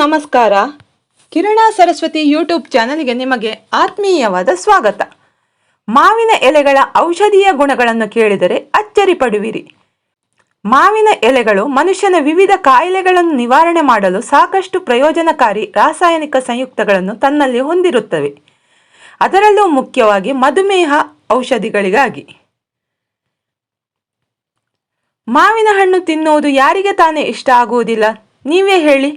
ನಮಸ್ಕಾರ. ಕಿರಣ ಸರಸ್ವತಿ ಯೂಟ್ಯೂಬ್ ಚಾನಲ್ಗೆ ನಿಮಗೆ ಆತ್ಮೀಯವಾದ ಸ್ವಾಗತ. ಮಾವಿನ ಎಲೆಗಳ ಔಷಧೀಯ ಗುಣಗಳನ್ನು ಕೇಳಿದರೆ ಅಚ್ಚರಿ ಪಡುವಿರಿ. ಮಾವಿನ ಎಲೆಗಳು ಮನುಷ್ಯನ ವಿವಿಧ ಕಾಯಿಲೆಗಳನ್ನು ನಿವಾರಣೆ ಮಾಡಲು ಸಾಕಷ್ಟು ಪ್ರಯೋಜನಕಾರಿ ರಾಸಾಯನಿಕ ಸಂಯುಕ್ತಗಳನ್ನು ತನ್ನಲ್ಲಿ ಹೊಂದಿರುತ್ತವೆ. ಅದರಲ್ಲೂ ಮುಖ್ಯವಾಗಿ ಮಧುಮೇಹ ಔಷಧಿಗಳಿಗಾಗಿ. ಮಾವಿನ ಹಣ್ಣು ತಿನ್ನುವುದು ಯಾರಿಗೆ ತಾನೇ ಇಷ್ಟ ಆಗುವುದಿಲ್ಲ, ನೀವೇ ಹೇಳಿ.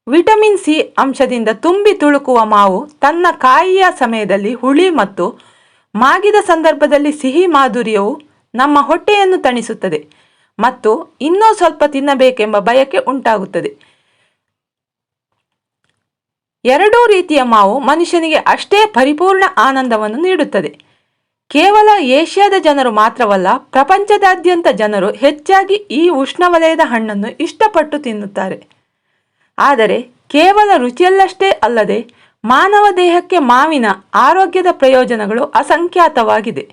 ವಿಟಮಿನ್ ಸಿ ಅಂಶದಿಂದ ತುಂಬಿ ತುಳುಕುವ ಮಾವು ತನ್ನ ಕಾಯಿಯ ಸಮಯದಲ್ಲಿ ಹುಳಿ ಮತ್ತು ಮಾಗಿದ ಸಂದರ್ಭದಲ್ಲಿ ಸಿಹಿ ಮಾಧುರ್ಯವು ನಮ್ಮ ಹೊಟ್ಟೆಯನ್ನು ತಣಿಸುತ್ತದೆ ಮತ್ತು ಇನ್ನೂ ಸ್ವಲ್ಪ ತಿನ್ನಬೇಕೆಂಬ ಬಯಕೆ ಉಂಟಾಗುತ್ತದೆ. ಎರಡೂ ರೀತಿಯ ಮಾವು ಮನುಷ್ಯನಿಗೆ ಅಷ್ಟೇ ಪರಿಪೂರ್ಣ ಆನಂದವನ್ನು ನೀಡುತ್ತದೆ. ಕೇವಲ ಏಷ್ಯಾದ ಜನರು ಮಾತ್ರವಲ್ಲ, ಪ್ರಪಂಚದಾದ್ಯಂತ ಜನರು ಹೆಚ್ಚಾಗಿ ಈ ಉಷ್ಣವಲಯದ ಹಣ್ಣನ್ನು ಇಷ್ಟಪಟ್ಟು ತಿನ್ನುತ್ತಾರೆ. ಆದರೆ ಕೇವಲ ರುಚಿಯಲ್ಲಷ್ಟೇ ಅಲ್ಲದೆ ಮಾನವ ದೇಹಕ್ಕೆ ಮಾವಿನ ಆರೋಗ್ಯದ ಪ್ರಯೋಜನಗಳು ಅಸಂಖ್ಯಾತವಾಗಿದೆ.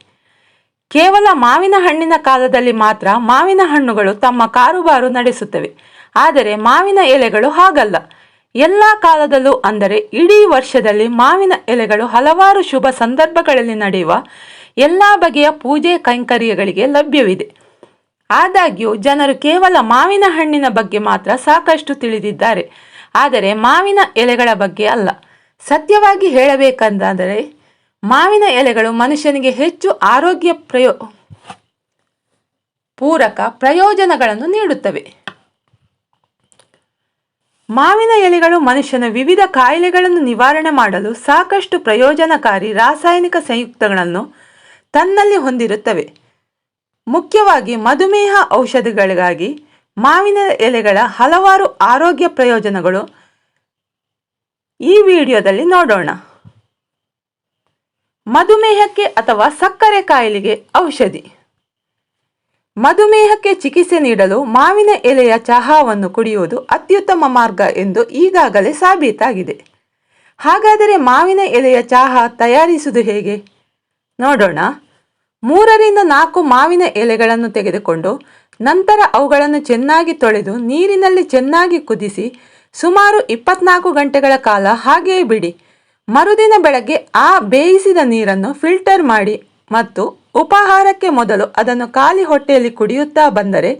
ಕೇವಲ ಮಾವಿನ ಹಣ್ಣಿನ ಕಾಲದಲ್ಲಿ ಮಾತ್ರ ಮಾವಿನ ಹಣ್ಣುಗಳು ತಮ್ಮ ಕಾರುಬಾರು ನಡೆಸುತ್ತವೆ. ಆದರೆ ಮಾವಿನ ಎಲೆಗಳು ಹಾಗಲ್ಲ. ಎಲ್ಲ ಕಾಲದಲ್ಲೂ, ಅಂದರೆ ಇಡೀ ವರ್ಷದಲ್ಲಿ ಮಾವಿನ ಎಲೆಗಳು ಹಲವಾರು ಶುಭ ಸಂದರ್ಭಗಳಲ್ಲಿ ನಡೆಯುವ ಎಲ್ಲ ಬಗೆಯ ಪೂಜೆ ಕೈಂಕರ್ಯಗಳಿಗೆ ಲಭ್ಯವಿದೆ. ಆದಾಗ್ಯೂ ಜನರು ಕೇವಲ ಮಾವಿನ ಹಣ್ಣಿನ ಬಗ್ಗೆ ಮಾತ್ರ ಸಾಕಷ್ಟು ತಿಳಿದಿದ್ದಾರೆ, ಆದರೆ ಮಾವಿನ ಎಲೆಗಳ ಬಗ್ಗೆ ಅಲ್ಲ. ಸತ್ಯವಾಗಿ ಹೇಳಬೇಕೆಂದರೆ ಮಾವಿನ ಎಲೆಗಳು ಮನುಷ್ಯನಿಗೆ ಹೆಚ್ಚು ಆರೋಗ್ಯ ಪೂರಕ ಪ್ರಯೋಜನಗಳನ್ನು ನೀಡುತ್ತವೆ. ಮಾವಿನ ಎಲೆಗಳು ಮನುಷ್ಯನ ವಿವಿಧ ಕಾಯಿಲೆಗಳನ್ನು ನಿವಾರಣೆ ಮಾಡಲು ಸಾಕಷ್ಟು ಪ್ರಯೋಜನಕಾರಿ ರಾಸಾಯನಿಕ ಸಂಯುಕ್ತಗಳನ್ನು ತನ್ನಲ್ಲಿ ಹೊಂದಿರುತ್ತವೆ. ಮುಖ್ಯವಾಗಿ ಮಧುಮೇಹ ಔಷಧಿಗಳಿಗಾಗಿ ಮಾವಿನ ಎಲೆಗಳ ಹಲವಾರು ಆರೋಗ್ಯ ಪ್ರಯೋಜನಗಳು ಈ ವಿಡಿಯೋದಲ್ಲಿ ನೋಡೋಣ. ಮಧುಮೇಹಕ್ಕೆ ಅಥವಾ ಸಕ್ಕರೆ ಕಾಯಿಲೆಗೆ ಔಷಧಿ. ಮಧುಮೇಹಕ್ಕೆ ಚಿಕಿತ್ಸೆ ನೀಡಲು ಮಾವಿನ ಎಲೆಯ ಚಹಾವನ್ನು ಕುಡಿಯುವುದು ಅತ್ಯುತ್ತಮ ಮಾರ್ಗ ಎಂದು ಈಗಾಗಲೇ ಸಾಬೀತಾಗಿದೆ. ಹಾಗಾದರೆ ಮಾವಿನ ಎಲೆಯ ಚಹಾ ತಯಾರಿಸುವುದು ಹೇಗೆ ನೋಡೋಣ. 3-4 ಮಾವಿನ ಎಲೆಗಳನ್ನು ತೆಗೆದುಕೊಂಡು ನಂತರ ಅವುಗಳನ್ನು ಚೆನ್ನಾಗಿ ತೊಳೆದು ನೀರಿನಲ್ಲಿ ಚೆನ್ನಾಗಿ ಕುದಿಸಿ ಸುಮಾರು 24 ಗಂಟೆಗಳ ಕಾಲ ಹಾಗೆಯೇ ಬಿಡಿ. ಮರುದಿನ ಬೆಳಗ್ಗೆ ಆ ಬೇಯಿಸಿದ ನೀರನ್ನು ಫಿಲ್ಟರ್ ಮಾಡಿ ಮತ್ತು ಉಪಹಾರಕ್ಕೆ ಮೊದಲು ಅದನ್ನು ಖಾಲಿ ಹೊಟ್ಟೆಯಲ್ಲಿ ಕುಡಿಯುತ್ತಾ ಬಂದರೆ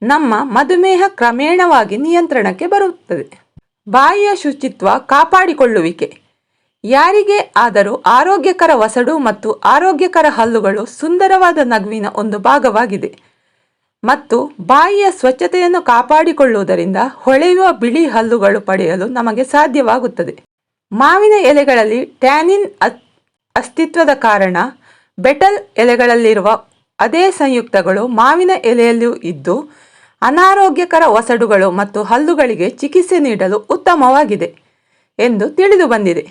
ನಮ್ಮ ಮಧುಮೇಹ ಕ್ರಮೇಣವಾಗಿ ನಿಯಂತ್ರಣಕ್ಕೆ ಬರುತ್ತದೆ. ಬಾಯಿಯ ಶುಚಿತ್ವ ಕಾಪಾಡಿಕೊಳ್ಳುವಿಕೆ. ಯಾರಿಗೆ ಆದರೂ ಆರೋಗ್ಯಕರ ವಸಡು ಮತ್ತು ಆರೋಗ್ಯಕರ ಹಲ್ಲುಗಳು ಸುಂದರವಾದ ನಗುವಿನ ಒಂದು ಭಾಗವಾಗಿದೆ ಮತ್ತು ಬಾಯಿಯ ಸ್ವಚ್ಛತೆಯನ್ನು ಕಾಪಾಡಿಕೊಳ್ಳುವುದರಿಂದ ಹೊಳೆಯುವ ಬಿಳಿ ಹಲ್ಲುಗಳು ಪಡೆಯಲು ನಮಗೆ ಸಾಧ್ಯವಾಗುತ್ತದೆ. ಮಾವಿನ ಎಲೆಗಳಲ್ಲಿ ಟ್ಯಾನಿನ್ ಅಸ್ತಿತ್ವದ ಕಾರಣ ಬೆಟಲ್ ಎಲೆಗಳಲ್ಲಿರುವ ಅದೇ ಸಂಯುಕ್ತಗಳು ಮಾವಿನ ಎಲೆಯಲ್ಲೂ ಇದ್ದು ಅನಾರೋಗ್ಯಕರ ವಸಡುಗಳು ಮತ್ತು ಹಲ್ಲುಗಳಿಗೆ ಚಿಕಿತ್ಸೆ ನೀಡಲು ಉತ್ತಮವಾಗಿದೆ ಎಂದು ತಿಳಿದು ಬಂದಿದೆ.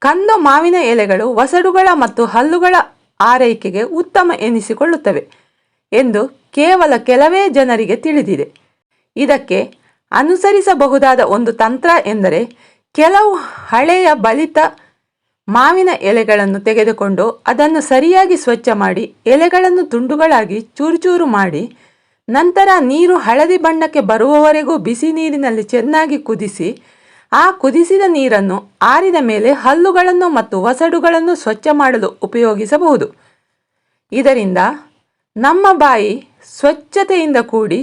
ಕಂದು ಮಾವಿನ ಎಲೆಗಳು ವಸಡುಗಳ ಮತ್ತು ಹಲ್ಲುಗಳ ಆರೈಕೆಗೆ ಉತ್ತಮ ಎನಿಸಿಕೊಳ್ಳುತ್ತವೆ ಎಂದು ಕೇವಲ ಕೆಲವೇ ಜನರಿಗೆ ತಿಳಿದಿದೆ. ಇದಕ್ಕೆ ಅನುಸರಿಸಬಹುದಾದ ಒಂದು ತಂತ್ರ ಎಂದರೆ ಕೆಲವು ಹಳೆಯ ಬಲಿತ ಮಾವಿನ ಎಲೆಗಳನ್ನು ತೆಗೆದುಕೊಂಡು ಅದನ್ನು ಸರಿಯಾಗಿ ಸ್ವಚ್ಛ ಮಾಡಿ ಎಲೆಗಳನ್ನು ತುಂಡುಗಳಾಗಿ ಚೂರು ಮಾಡಿ ನಂತರ ನೀರು ಹಳದಿ ಬಣ್ಣಕ್ಕೆ ಬರುವವರೆಗೂ ಬಿಸಿ ನೀರಿನಲ್ಲಿ ಚೆನ್ನಾಗಿ ಕುದಿಸಿ ಆ ಕುದಿಸಿದ ನೀರನ್ನು ಆರಿದ ಮೇಲೆ ಹಲ್ಲುಗಳನ್ನು ಮತ್ತು ವಸಡುಗಳನ್ನು ಸ್ವಚ್ಛ ಮಾಡಲು ಉಪಯೋಗಿಸಬಹುದು. ಇದರಿಂದ ನಮ್ಮ ಬಾಯಿ ಸ್ವಚ್ಛತೆಯಿಂದ ಕೂಡಿ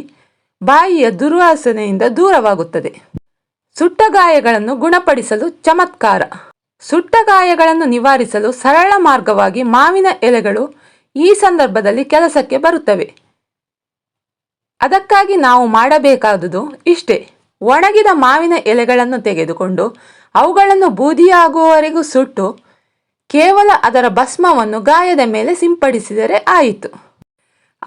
ಬಾಯಿಯ ದುರ್ವಾಸನೆಯಿಂದ ದೂರವಾಗುತ್ತದೆ. ಸುಟ್ಟ ಗಾಯಗಳನ್ನು ಗುಣಪಡಿಸಲು ಚಮತ್ಕಾರ. ಸುಟ್ಟ ಗಾಯಗಳನ್ನು ನಿವಾರಿಸಲು ಸರಳ ಮಾರ್ಗವಾಗಿ ಮಾವಿನ ಎಲೆಗಳು ಈ ಸಂದರ್ಭದಲ್ಲಿ ಕೆಲಸಕ್ಕೆ ಬರುತ್ತವೆ. ಅದಕ್ಕಾಗಿ ನಾವು ಮಾಡಬೇಕಾದುದು ಇಷ್ಟೇ. ಒಣಗಿದ ಮಾವಿನ ಎಲೆಗಳನ್ನು ತೆಗೆದುಕೊಂಡು ಅವುಗಳನ್ನು ಬೂದಿಯಾಗುವವರೆಗೂ ಸುಟ್ಟು ಕೇವಲ ಅದರ ಭಸ್ಮವನ್ನು ಗಾಯದ ಮೇಲೆ ಸಿಂಪಡಿಸಿದರೆ ಆಯಿತು.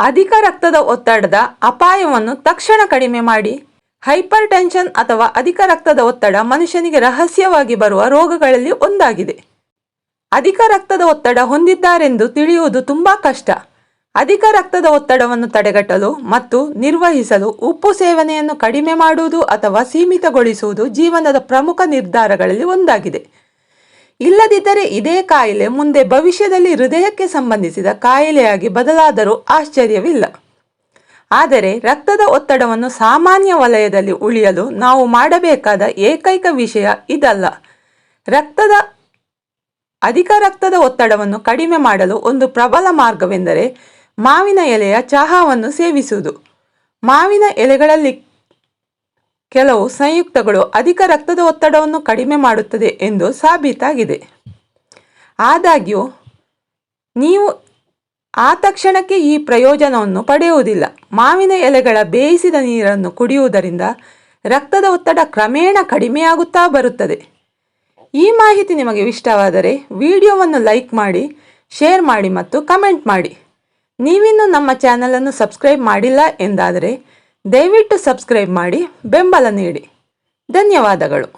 ಅಧಿಕ ರಕ್ತದ ಒತ್ತಡದ ಅಪಾಯವನ್ನು ತಕ್ಷಣ ಕಡಿಮೆ ಮಾಡಿ. ಹೈಪರ್ ಟೆನ್ಷನ್ ಅಥವಾ ಅಧಿಕ ರಕ್ತದ ಒತ್ತಡ ಮನುಷ್ಯನಿಗೆ ರಹಸ್ಯವಾಗಿ ಬರುವ ರೋಗಗಳಲ್ಲಿ ಒಂದಾಗಿದೆ. ಅಧಿಕ ರಕ್ತದ ಒತ್ತಡ ಹೊಂದಿದ್ದಾರೆಂದು ತಿಳಿಯುವುದು ತುಂಬಾ ಕಷ್ಟ. ಅಧಿಕ ರಕ್ತದ ಒತ್ತಡವನ್ನು ತಡೆಗಟ್ಟಲು ಮತ್ತು ನಿರ್ವಹಿಸಲು ಉಪ್ಪು ಸೇವನೆಯನ್ನು ಕಡಿಮೆ ಮಾಡುವುದು ಅಥವಾ ಸೀಮಿತಗೊಳಿಸುವುದು ಜೀವನದ ಪ್ರಮುಖ ನಿರ್ಧಾರಗಳಲ್ಲಿ ಒಂದಾಗಿದೆ. ಇಲ್ಲದಿದ್ದರೆ ಇದೇ ಕಾಯಿಲೆ ಮುಂದೆ ಭವಿಷ್ಯದಲ್ಲಿ ಹೃದಯಕ್ಕೆ ಸಂಬಂಧಿಸಿದ ಕಾಯಿಲೆಯಾಗಿ ಬದಲಾದರೂ ಆಶ್ಚರ್ಯವಿಲ್ಲ. ಆದರೆ ರಕ್ತದ ಒತ್ತಡವನ್ನು ಸಾಮಾನ್ಯ ವಲಯದಲ್ಲಿ ಉಳಿಯಲು ನಾವು ಮಾಡಬೇಕಾದ ಏಕೈಕ ವಿಷಯ ಇದಲ್ಲ. ಅಧಿಕ ರಕ್ತದ ಒತ್ತಡವನ್ನು ಕಡಿಮೆ ಮಾಡಲು ಒಂದು ಪ್ರಬಲ ಮಾರ್ಗವೆಂದರೆ ಮಾವಿನ ಎಲೆಯ ಚಹಾವನ್ನು ಸೇವಿಸುವುದು. ಮಾವಿನ ಎಲೆಗಳಲ್ಲಿ ಕೆಲವು ಸಂಯುಕ್ತಗಳು ಅಧಿಕ ರಕ್ತದ ಒತ್ತಡವನ್ನು ಕಡಿಮೆ ಮಾಡುತ್ತದೆ ಎಂದು ಸಾಬೀತಾಗಿದೆ. ಆದಾಗ್ಯೂ ನೀವು ಆ ತಕ್ಷಣಕ್ಕೆ ಈ ಪ್ರಯೋಜನವನ್ನು ಪಡೆಯುವುದಿಲ್ಲ. ಮಾವಿನ ಎಲೆಗಳ ಬೇಯಿಸಿದ ನೀರನ್ನು ಕುಡಿಯುವುದರಿಂದ ರಕ್ತದ ಒತ್ತಡ ಕ್ರಮೇಣ ಕಡಿಮೆಯಾಗುತ್ತಾ ಬರುತ್ತದೆ. ಈ ಮಾಹಿತಿ ನಿಮಗೆ ಇಷ್ಟವಾದರೆ ವಿಡಿಯೋವನ್ನು ಲೈಕ್ ಮಾಡಿ, ಶೇರ್ ಮಾಡಿ ಮತ್ತು ಕಮೆಂಟ್ ಮಾಡಿ. ನೀವಿನ್ನೂ ನಮ್ಮ ಚಾನಲನ್ನು ಸಬ್ಸ್ಕ್ರೈಬ್ ಮಾಡಿಲ್ಲ ಎಂದಾದರೆ ದಯವಿಟ್ಟು ಸಬ್ಸ್ಕ್ರೈಬ್ ಮಾಡಿ ಬೆಂಬಲ ನೀಡಿ. ಧನ್ಯವಾದಗಳು.